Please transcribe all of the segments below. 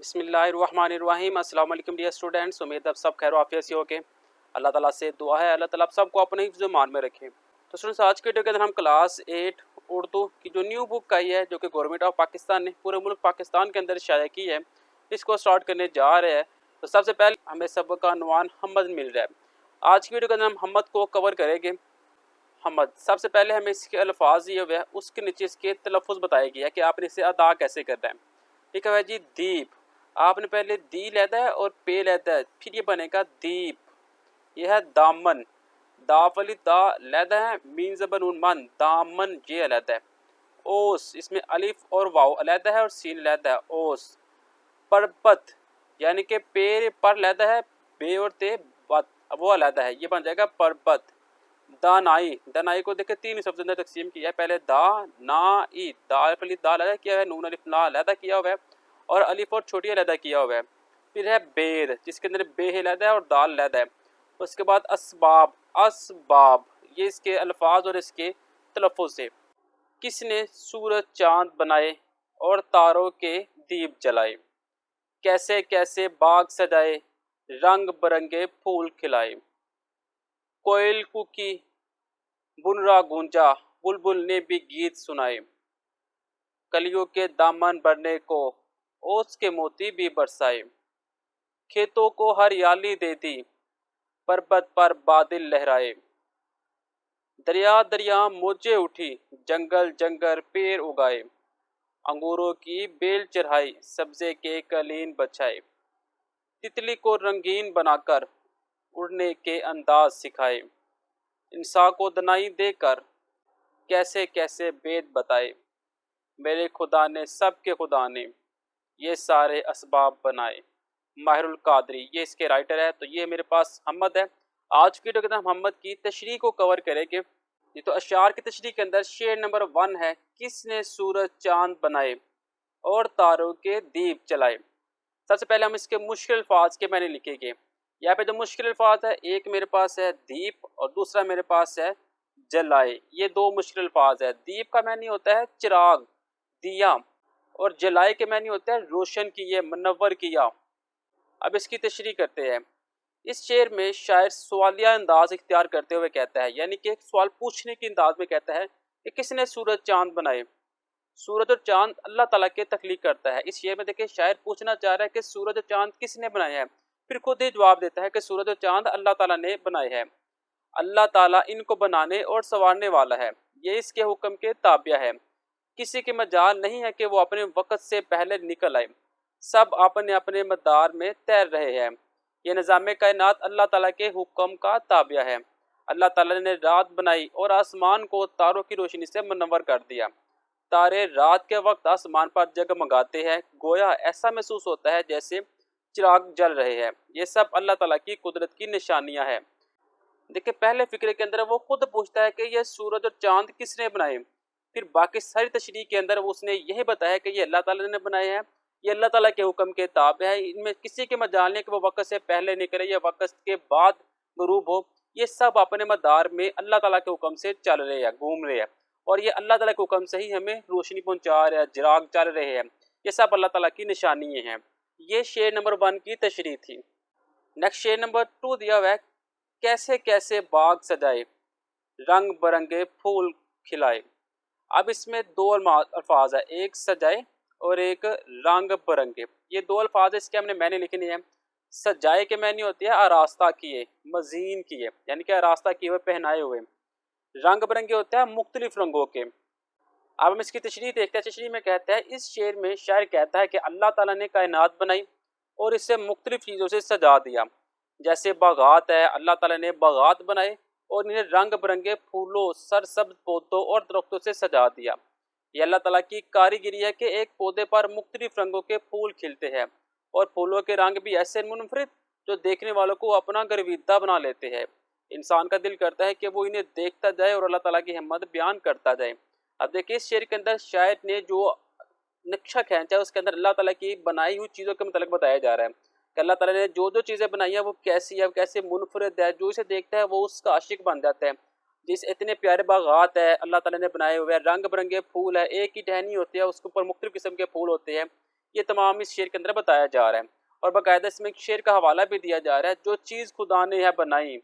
बिस्मिल्लाहिर्रहमानिर्रहीम। अस्सलाम वालेकुम डियर स्टूडेंट्स, उम्मीद है सब खैर आफियत से होके। अल्लाह ताला से दुआ है अल्लाह ताला आप सबको अपने हिफ्ज़ मान में रखे। तो स्टूडेंट्स, आज के वीडियो के अंदर हम क्लास 8 उर्दू की जो न्यू बुक आई है, जो कि गवर्नमेंट ऑफ पाकिस्तान ने पूरे मुल्क पाकिस्तान के अंदर शाया की है, इसको स्टार्ट करने जा रहे हैं। तो सबसे पहले हमें सबक का अनवान हमद मिल रहा है। आज की वीडियो के अंदर हम हमद को कवर करेंगे। हमद, सबसे पहले हमें इसके अल्फाज दिए हुए हैं, उसके नीचे इसके तलफ़ुज़ बताया गया है कि आपने इसे अदा कैसे करना है। ठीक है भाई जी। दीप, आपने पहले दी लेता है और पे लेता है, फिर ये बनेगा दीप। यह है दामन, दाफ वाली दा लेता है, मीन ज़बर नून मन, दामन ये लेता है। ओस, इसमें अलिफ और वाव लेता है और सीन लेता है, ओस। परबत, यानी कि पे पर लेता है, बे और ते बत, वो लेता है, ये बन जाएगा परबत। दानाई, दानाई को देखे तीन शब्द अंदर तकसीम किया है। पहले दा ना ई, दाल वाली दा लदा किया है, नून अलिफ ना लदा किया हुआ है और अलिफ और छोटी लदा किया हुआ है। फिर है बेर, जिसके अंदर बे लदा है और दाल लदा है। उसके बाद असबाब, असबाब, ये इसके अल्फाज और इसके तलफ़ुज़ से। किसने सूरज चांद बनाए और तारों के दीप जलाए, कैसे कैसे बाग सजाए, रंग बिरंगे फूल खिलाए। कोयल कुकी, बुनरा गूंजा, बुलबुल ने भी गीत सुनाए। कलियों के दामन भरने को ओस के मोती भी बरसाए। खेतों को हरियाली दे दी, पर्वत पर बादल लहराए। दरिया दरिया मौजें उठी, जंगल जंगल पेड़ उगाए। अंगूरों की बेल चढ़ाई, सब्जे के कलीन बछाए। तितली को रंगीन बनाकर उड़ने के अंदाज सिखाए। इंसान को दनाई देकर कैसे कैसे वेद बताए। मेरे खुदा ने सबके खुदा ने ये सारे असबाब बनाए। माहिरुल कादरी, ये इसके राइटर है। तो ये मेरे पास हमद है। आज की वीडियो के अंदर मोहम्मद की तशरीह को कवर करेंगे। ये तो अशार की तशरीह के अंदर शेर नंबर 1 है, किसने सूरज चांद बनाए और तारों के दीप चलाए। सबसे पहले हम इसके मुश्किल अल्फाज के मैंने लिखेंगे। यहाँ पे जो मुश्किल अल्फाज है, एक मेरे पास है दीप और दूसरा मेरे पास है जलाए। ये दो मुश्किल अल्फाज है। दीप का मैनी होता है चिराग, दिया, और जलाए के मैनी होता है रोशन किए, मनव्वर किया। अब इसकी तशरीह करते हैं। इस शेर में शायर सवालिया अंदाज इख्तियार करते हुए कहता है, यानी कि एक सवाल पूछने के अंदाज में कहता है कि किसने सूरज चांद बनाए। सूरज और चांद अल्लाह ताला के तख्लीक करता है। इस शेर में देखिए शायर पूछना चाह रहा है कि सूरज और चांद किसने बनाए हैं, फिर खुद ही जवाब देता है कि सूरज और चांद अल्लाह ताला ने बनाए हैं। अल्लाह ताला इनको बनाने और संवारने वाला है, ये इसके हुक्म के ताबिया है। किसी की मजाल नहीं है कि वो अपने वक़्त से पहले निकल आए, सब अपने अपने मदार में तैर रहे हैं। ये निज़ाम कायनात अल्लाह ताला के हुक्म का ताबिया है। अल्लाह ताला ने रात बनाई और आसमान को तारों की रोशनी से मुनव्वर कर दिया। तारे रात के वक्त आसमान पर जगमगाते हैं, गोया ऐसा महसूस होता है जैसे चिराग जल रहे हैं। ये सब अल्लाह ताला की कुदरत की निशानियां हैं। देखिए पहले फिक्रे के अंदर वो खुद पूछता है कि ये सूरज और चांद किसने बनाए, फिर बाकी सारी तशरीह के अंदर उसने यही बताया कि ये अल्लाह ताला ने बनाए हैं, ये अल्लाह ताला के हुक्म के ताबे है। इनमें किसी के मजाल नहीं कि वो वक़्त से पहले निकले या वक़्त के बाद गरूब हो। ये सब अपने मदार में अल्लाह ताला के हुक्म से चल रहे हैं, घूम रहे हैं, और ये अल्लाह ताला के हुक्म से ही हमें रोशनी पहुँचा रहे हैं, चिराग चल रहे हैं। ये सब अल्लाह ताला की निशानियाँ हैं। ये शेर नंबर 1 की तशरीह थी। नेक्स्ट शेर नंबर 2 दिया हुआ है, कैसे कैसे बाग सजाए, रंग बिरंगे फूल खिलाए। अब इसमें दो अल्फाज है, एक सजाए और एक रंग बिरंगे। ये दो अल्फाज इसके हमने मैंने लिखने हैं। सजाए के मैंने होती है आरास्ता किए, मजीन किए, यानी कि आरास्ता किए हुए, पहनाए हुए। रंग बिरंगे होते हैं मुख्तलिफ रंगों के। अब हम इसकी तशरीह देखते हैं। तशरीह में कहता है, इस शेर में शायर कहता है कि अल्लाह ताला ने कायनात बनाई और इसे मुख्तलिफ चीज़ों से सजा दिया। जैसे बागात है, अल्लाह ताला ने बागात बनाए और इन्हें रंग बिरंगे फूलों, सरसब्ज पौधों और दरख्तों से सजा दिया। ये अल्लाह ताला की कारीगिरी है कि एक पौधे पर मुख्तलिफ रंगों के फूल खिलते हैं और फूलों के रंग भी ऐसे मुनफरिद जो देखने वालों को अपना गर्विदा बना लेते हैं। इंसान का दिल करता है कि वो इन्हें देखता जाए और अल्लाह ताला की हिम्मत बयान करता जाए। अब देखिए इस शेर के अंदर शायर ने जो नक्शा खींचा है उसके अंदर अल्लाह ताला की बनाई हुई चीज़ों के मतलब बताया जा रहा है कि अल्लाह ताला ने जो जो चीज़ें बनाई हैं वो कैसी है, कैसे मुनफरिद है। जो इसे देखता है वो उसका आशिक बन जाता है। जिस इतने प्यारे बागात है अल्लाह ताला ने बनाए हुए हैं, रंग बिरंगे फूल है, एक ही टहनी होती है उसके ऊपर मुख्तलिफ किस्म के फूल होते हैं। ये तमाम इस शेर के अंदर बताया जा रहा है। और बाकायदा इसमें एक शेर का हवाला भी दिया जा रहा है, जो चीज़ खुदा ने है बनाई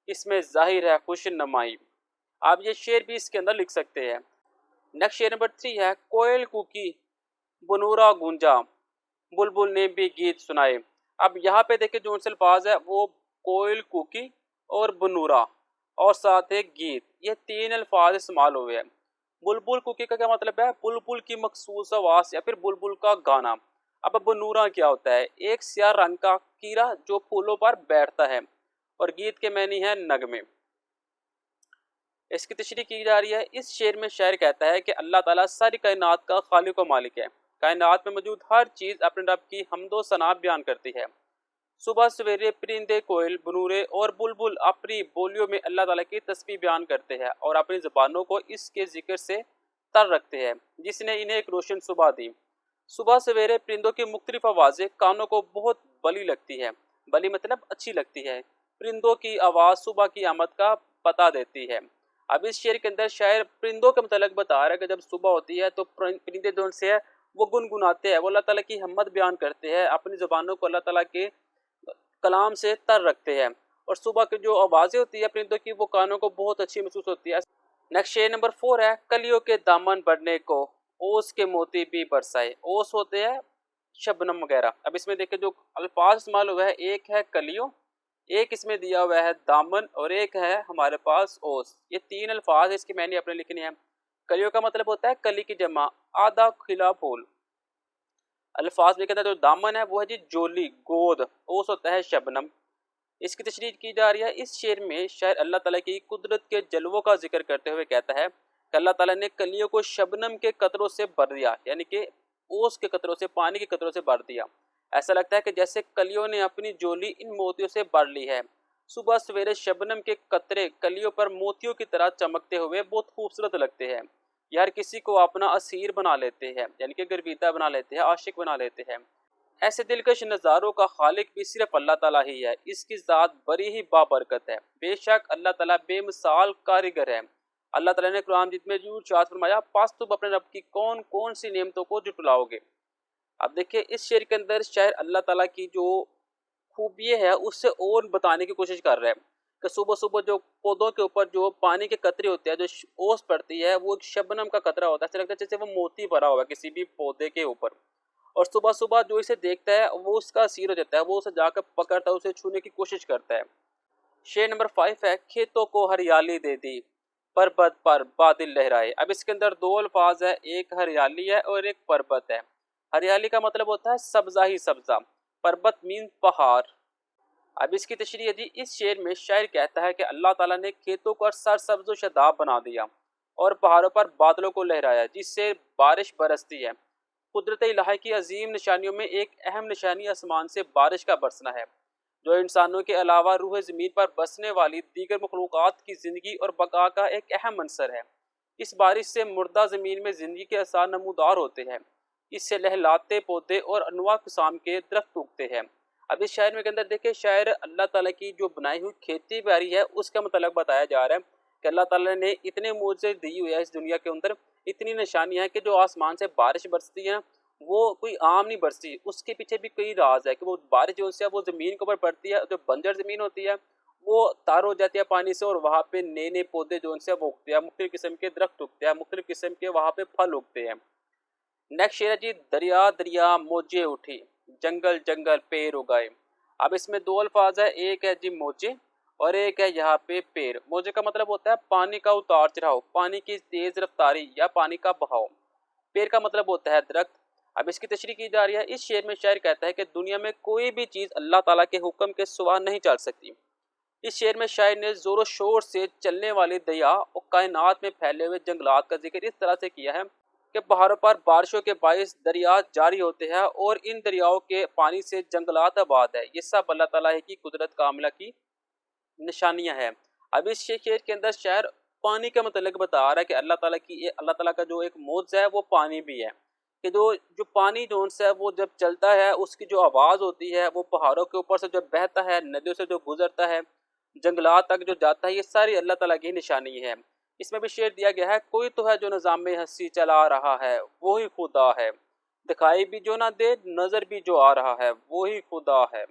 इसमें ज़ाहिर है खुश नमाई। आप ये शेर भी इसके अंदर लिख सकते हैं। नेक्स्ट शेर नंबर 3 है, कोयल कूकी बनूरा गूंजा बुलबुल ने भी गीत सुनाए। अब यहाँ पे देखिए जो अल्फाज है वो कोयल कूकी और बनूरा और साथ एक गीत, ये 3 अल्फाज इस्तेमाल हुए हैं। बुलबुल कुकी का क्या मतलब है? बुलबुल की मखसूस आवाज़ या फिर बुलबुल का गाना। अब बनूरा क्या होता है? एक स्याह रंग का कीड़ा जो फूलों पर बैठता है। और गीत के मैनी है नगमे। इसकी तशरीह की जा रही है। इस शेर में शायर कहता है कि अल्लाह ताला सारी कायनात का खालिक व मालिक है। कायनात में मौजूद हर चीज़ अपने रब की हम्दो सना बयान करती है। सुबह सवेरे परिंदे, कोयल, बनूरे और बुलबुल अपनी बोलियों में अल्लाह ताला की तस्बीह बयान करते हैं और अपनी ज़बानों को इसके जिक्र से तर रखते हैं, जिसने इन्हें एक रोशन सुबह दी। सुबह सवेरे परिंदों की मुख्तलिफ आवाज़ें कानों को बहुत बली लगती है। बली मतलब अच्छी लगती है। परिंदों की आवाज़ सुबह की आमद का पता देती है। अब इस शेर के अंदर शायर परिंदों के मतलब बता रहा है कि जब सुबह होती है तो परिंदे जो से है वो गुनगुनाते हैं, वो अल्लाह ताला की हम्मद बयान करते हैं, अपनी ज़बानों को अल्लाह ताला के कलाम से तर रखते हैं। और सुबह की जो आवाज़ें होती है परिंदों की वो कानों को बहुत अच्छी महसूस होती है। नेक्स्ट शेर नंबर 4 है, कलियों के दामन बढ़ने को ओस के मोती भी बरसाए। ओस होते हैं शबनम वगैरह। अब इसमें देखिए जो अल्फाज इस्तेमाल हुआ है, एक है कलियों, एक इसमें दिया हुआ है दामन और एक है हमारे पास ओस। ये 3 अल्फाज इसकी मैंने अपने लिखने हैं। कलियों का मतलब होता है कली की जमा, आधा खिला फूल। अल्फाज में कहता है जो दामन है वो है जी जोली, गोद। ओस होता है शबनम। इसकी तशरीह की जा रही है। इस शेर में शायर अल्लाह ताला की कुदरत के जलवों का जिक्र करते हुए कहता है कि अल्लाह ताला ने कलियों को शबनम के कतरों से भर दिया, यानी कि ओस के कतरों से, पानी के कतरों से भर दिया। ऐसा लगता है कि जैसे कलियों ने अपनी जोली इन मोतियों से भर ली है। सुबह सवेरे शबनम के कतरे कलियों पर मोतियों की तरह चमकते हुए बहुत खूबसूरत लगते हैं। ये हर किसी को अपना असीर बना लेते हैं, यानी कि गर्विता बना लेते हैं, आशिक बना लेते हैं। ऐसे दिलकश नज़ारों का खालिक भी सिर्फ अल्लाह ताला ही है। इसकी ज़ात बड़ी ही बाबरकत है। बेशक अल्लाह ताला बेमिसाल कारीगर है। अल्लाह ताला ने कुरान मजीद में यूं इरशाद फरमाया, पास तुम अपने रब की कौन कौन सी नेमतों को जुटलाओगे। अब देखिए इस शेर के अंदर शायर अल्लाह ताला की जो खूबी है उससे और बताने की कोशिश कर रहा है कि सुबह सुबह जो पौधों के ऊपर जो पानी के कतरे होते हैं, जो ओस पड़ती है, वो एक शबनम का कतरा होता है। ऐसा लगता है जैसे वो मोती भरा हुआ है किसी भी पौधे के ऊपर। और सुबह सुबह जो इसे देखता है वो उसका असीर हो जाता है, वो उसे जाकर पकड़ता है, उसे छूने की कोशिश करता है। शेर नंबर 5 है, खेतों को हरियाली दे दी पर्वत पर बादल लहराए। अब इसके अंदर 2 अल्फाज है, एक हरियाली है और एक पर्वत है। हरियाली का मतलब होता है सब्जा ही सब्जा, पर्वत मीन पहाड़। अब इसकी तशरीह है जी। इस शेर में शायर कहता है कि अल्लाह ताला ने खेतों को सरसब्ज व शदाब बना दिया और पहाड़ों पर बादलों को लहराया जिससे बारिश बरसती है। कुदरत इलाही की अजीम निशानियों में एक अहम निशानी आसमान से बारिश का बरसना है, जो इंसानों के अलावा रूह ज़मीन पर बसने वाली दीगर मखलूक़ात की ज़िंदगी और बका का एक अहम अंसर है। इस बारिश से मुर्दा ज़मीन में ज़िंदगी के आसार नमूदार होते हैं। इससे लहलाते पौधे और अनवा किस्म के दरख्त उगते हैं। अब इस शायर में के अंदर देखिए शायर अल्लाह ताला की जो बनाई हुई खेती बाड़ी है उसका मतलब बताया जा रहा है कि अल्लाह ताला ने इतने मुझे दी हुई है इस दुनिया के अंदर, इतनी निशानियां हैं कि जो आसमान से बारिश बरसती है वो कोई आम नहीं बरसती। उसके पीछे भी कई राज है कि वो बारिश जो है वो ज़मीन के ऊपर पड़ती है, जो बंजर ज़मीन होती है वो तार हो जाती है पानी से और वहाँ पे नए नए पौधे जो उनसे वो उगते हैं, मुख्तलिफ किस्म के दरख्त उगते हैं, मुख्तलिफ किस्म के वहाँ पे फल उगते हैं। नेक्स्ट शेर है जी, दरिया दरिया मौजे उठी जंगल जंगल पेड़ उगाए। अब इसमें 2 अल्फाज है, एक है जी मौजे और एक है यहाँ पे पेड़। मौजे का मतलब होता है पानी का उतार चढ़ाव, पानी की तेज रफ्तारी या पानी का बहाव। पेड़ का मतलब होता है दरख्त। अब इसकी तशरीह की जा रही है। इस शेर में शायर कहता है कि दुनिया में कोई भी चीज़ अल्लाह ताला के हुक्म के सिवा नहीं चल सकती। इस शेर में शायर ने ज़ोर शोर से चलने वाले दरिया और कायनात में फैले हुए जंगलात का जिक्र इस तरह से किया है कि पहाड़ों पर बारिशों के बायस दरिया जारी होते हैं और इन दरियाओं के पानी से जंगलात आबाद है। ये सब अल्लाह ताला की कुदरत कामिला की निशानियां हैं। अब इस शेर के अंदर शायर पानी का मतलब बता रहा है कि अल्लाह ताला का जो एक मौज है वो पानी भी है। कि जो जो पानी जो है वो जब चलता है उसकी जो आवाज़ होती है वो पहाड़ों के ऊपर से जब बहता है, नदियों से जो गुजरता है, जंगलात तक जो जाता है, ये सारी अल्लाह ताला की निशानी है। इसमें भी शेर दिया गया है, कोई तो है जो निज़ाम हंसी चला रहा है, वही खुदा है। दिखाई भी जो ना दे, नजर भी जो आ रहा है, वही खुदा है।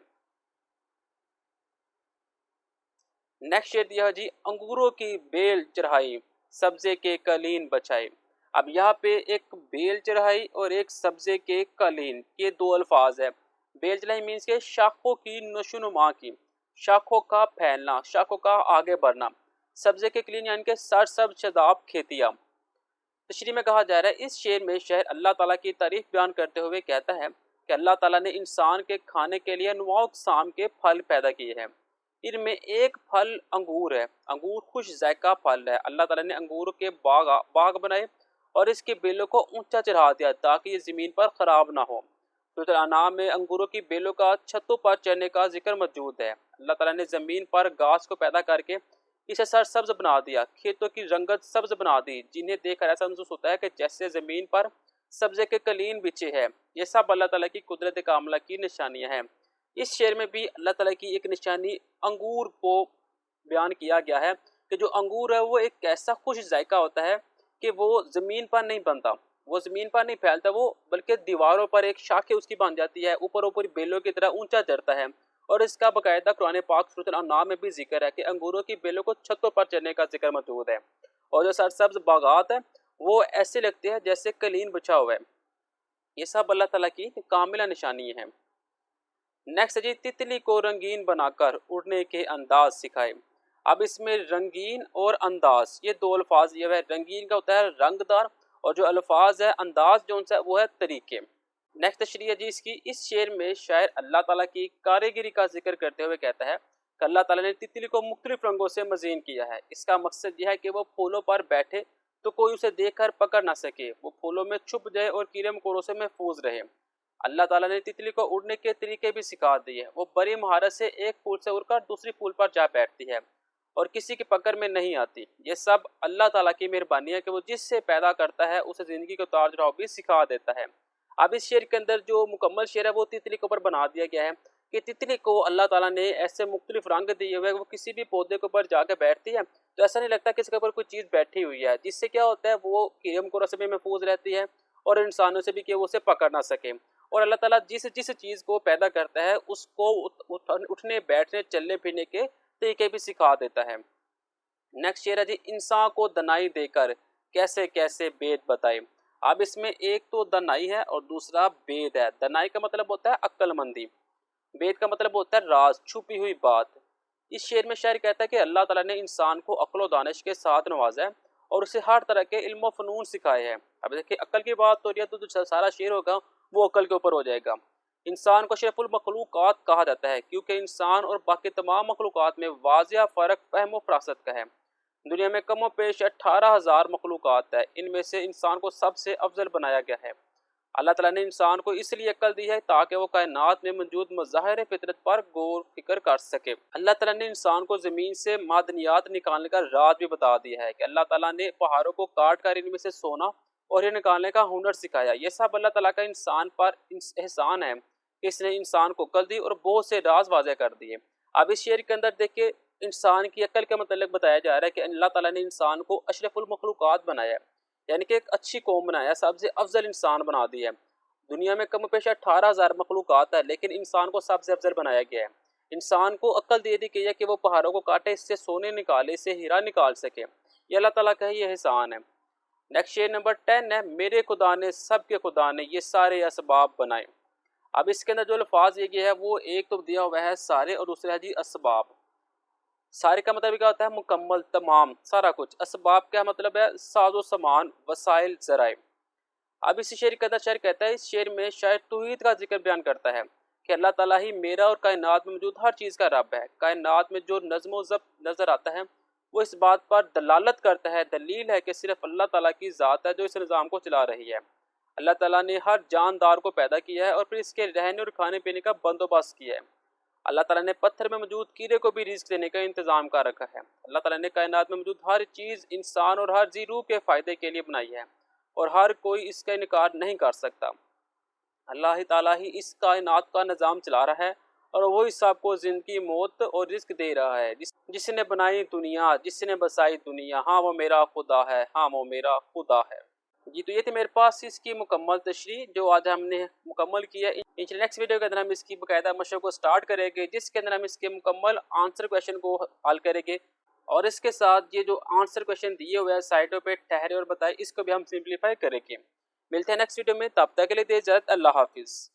नेक्स्ट शेर दिया है जी, अंगूरों की बेल चढ़ाई, सब्जे के कलीन बचाए। अब यहाँ पे एक बेल चढ़ाई और एक सब्जे के कलीन, ये दो अल्फाज है। बेल चढ़ाई मीन्स के शाखों की नशोनुमा की, शाखों का फैलना, शाखों का आगे बढ़ना। सब्जे के कलीन यानी कि सरसब्ज शदाब खेतियाँ। तशरीह में कहा जा रहा है, इस शेर में शायर अल्लाह ताला की तारीफ बयान करते हुए कहता है कि अल्लाह ताला ने इंसान के खाने के लिए अनवाउ अक़साम के फल पैदा किए हैं। इनमें एक फल अंगूर है। अंगूर खुश जायका फल है। अल्लाह ताला ने अंगूर के बाग बनाए और इसके बेलों को ऊंचा चढ़ा दिया ताकि ये ज़मीन पर ख़राब ना हो। सूरह अनाम में अंगूरों की बेलों का छतों पर चढ़ने का जिक्र मौजूद है। अल्लाह ताला ने ज़मीन पर घास को पैदा करके इसे सरसब्ज बना दिया, खेतों की रंगत सब्ज बना दी, जिन्हें देखकर ऐसा महसूस होता है कि जैसे ज़मीन पर सब्जे के कलीन बिछे हैं। ये सब अल्लाह ताला की कुदरत कामला की निशानियां हैं। इस शेर में भी अल्लाह ताला की एक निशानी अंगूर को बयान किया गया है कि जो अंगूर है वो एक ऐसा खुश जायका होता है कि वो ज़मीन पर नहीं बनता, वो ज़मीन पर नहीं फैलता, वो बल्कि दीवारों पर एक शाखें उसकी बन जाती है, ऊपर ऊपर बेलों की तरह ऊंचा चढ़ता है। और इसका बाकायदा कुरान पाक सूरह अन-नाम में भी जिक्र है कि अंगूरों की बेलों को छतों पर चढ़ने का जिक्र मौजूद है। और जो सरसब्ज बागात है वो ऐसे लगते हैं जैसे कलीन बिछा हुआ है। ये सब अल्लाह ताला की कामिला निशानी है। नेक्स्ट जी, तितली को रंगीन बनाकर उड़ने के अंदाज सिखाए। अब इसमें रंगीन और अंदाज ये दो अल्फाज ये है। रंगीन का होता है रंगदार और जो अल्फाज है अंदाज जो सा वो है तरीके। नेक्स्ट तशरीह है जी इसकी, इस शेर में शायर अल्लाह ताला की कारीगरी का जिक्र करते हुए कहता है कि अल्लाह ताला ने तितली को मुख्तलिफ रंगों से मजीन किया है। इसका मकसद यह है कि वो फूलों पर बैठे तो कोई उसे देखकर पकड़ ना सके, वो फूलों में छुप जाए और कीड़े मकोड़ों से महफूज रहे। अल्लाह ताला ने तितली को उड़ने के तरीके भी सिखा दिए। वो बड़ी महारत से एक फूल से उड़कर दूसरी फूल पर जा बैठती है और किसी की पकड़ में नहीं आती। ये सब अल्लाह ताला की मेहरबानी है कि वो जिससे पैदा करता है उसे ज़िंदगी का उतार चढ़ाव भी सिखा देता है। अब इस शेर के अंदर जो मुकम्मल शेर है वो तितली के ऊपर बना दिया गया है कि तितली को अल्लाह ताला ने ऐसे मुख्तलिफ रंग दिए हुए, वो किसी भी पौधे के ऊपर जाकर बैठती है तो ऐसा नहीं लगता कि इसके ऊपर कोई चीज़ बैठी हुई है, जिससे क्या होता है वो कीड़े मकोड़ों से भी महफूज रहती है और इंसानों से भी कि वो उसे पकड़ ना सके। और अल्लाह ताला जिस जिस चीज़ को पैदा करता है उसको उठने बैठने चलने फिरने के तरीके भी सिखा देता है। नेक्स्ट शेर है जी, इंसान को दनाई देकर कैसे कैसे बेद बताए। अब इसमें एक तो दनाई है और दूसरा बेद है। दनाई का मतलब होता है अक्लमंदी, बेद का मतलब होता है राज, छुपी हुई बात। इस शेर में शायर कहता है कि अल्लाह ताला ने इंसान को अक्ल व दानिश के साथ नवाजा है और उसे हर तरह के इल्म व फ़नून सिखाए हैं। अब देखिए अक्ल की बात हो रही है तो जो सारा शेर होगा वो अक्ल के ऊपर हो जाएगा। इंसान को अशरफुल मखलूक़ात कहा जाता है क्योंकि इंसान और बाकी तमाम मखलूक़ात में वाज़िया फ़र्क फ़हम व फ़रासत का है। दुनिया में कम व पेश 18,000 मखलूक़ात है, इनमें से इंसान को सबसे अफजल बनाया गया है। अल्लाह ताला ने इंसान को इसलिए अक्ल दी है ताकि वो कायनात में मौजूद मज़ाहिर फितरत पर गौर फिक्र कर सके। अल्लाह ताला ने इंसान को ज़मीन से मादनियात निकालने का राज भी बता दिया है कि अल्लाह ताला ने पहाड़ों को काट कर इनमें से सोना और ये निकालने का हुनर सिखाया। ये सब अल्लाह ताला का इंसान पर एहसान है कि इसने इंसान को अक्ल दी और बहुत से राज वाज़ेह कर दिए। अब इस शेर के अंदर देखिए इंसान की अक्ल के मतलब बताया जा रहा है कि अल्लाह ताला ने इंसान को अशरफुल मखलूक़ात बनाया है, यानी कि एक अच्छी कौम बनाया, सबसे अफजल इंसान बना दिया है। दुनिया में कम पेश 18,000 मखलूक़ात है लेकिन इंसान को सबसे अफजल बनाया गया है। इंसान को अक्ल दे दी गई है कि वो पहाड़ों को काटे, इससे सोने निकाले, इससे हीरा निकाल सके। ये अल्लाह ताला का ही एहसान है। नेक्स्ट शेर नंबर 10 है, मेरे खुदा ने सबके खुदा ने ये सारे असबाब बनाए। अब इसके अंदर जो अल्फाज ये है वो एक तो दिया हुआ है सारे और दूसरा है जी असबाब। सारे का मतलब क्या होता है मुकम्मल, तमाम, सारा कुछ। असबाब का मतलब है साजो सामान, वसाइल, ज़राए। अब इस शेर के अंदर शायर कहता है, इस शेर में शायर तौहीद का जिक्र बयान करता है कि अल्लाह ताला ही मेरा और कायनात में मौजूद हर चीज़ का रब है। कायनात में जो नज़्म व ज़ब्त नज़र आता है वो इस बात पर दलालत करता है, दलील है कि सिर्फ अल्लाह ताला की ज़ात है जो इस निज़ाम को चला रही है। अल्लाह ताला ने हर जानदार को पैदा किया है और फिर इसके रहने और खाने पीने का बंदोबस्त किया है। अल्लाह ताला ने पत्थर में मौजूद कीड़े को भी रिज़्क देने का इंतज़ाम कर रखा है। अल्लाह ताला ने कायनात में मौजूद हर चीज़ इंसान और हर जी रूह के फ़ायदे के लिए बनाई है और हर कोई इसका इनकार नहीं कर सकता। अल्लाह ताला ही इस कायनात का निज़ाम चला रहा है और वही सबको ज़िंदगी, मौत और रिज़्क दे रहा है। जिसने बनाई दुनिया, जिसने बसाई दुनिया, हाँ वो मेरा खुदा है, हाँ वो मेरा खुदा है। جی تو یہ تھی میرے پاس اس کی مکمل تشریح جو آج ہم نے مکمل کی ہے. انشاءاللہ نیکسٹ ویڈیو کے اندر ہم اس کی باقاعدہ مشق کو سٹارٹ کریں گے جس کے اندر ہم اس کے مکمل آنسر کویشچن کو حل کریں گے، اور اس کے ساتھ یہ جو آنسر کویشچن دیے ہوئے ہیں سائٹوں پہ ٹھہرے اور بتائے اس کو بھی ہم سمپلیفائی کریں گے. ملتے ہیں نیکسٹ ویڈیو میں، تب تک کے لیے دے اجازت، اللہ حافظ.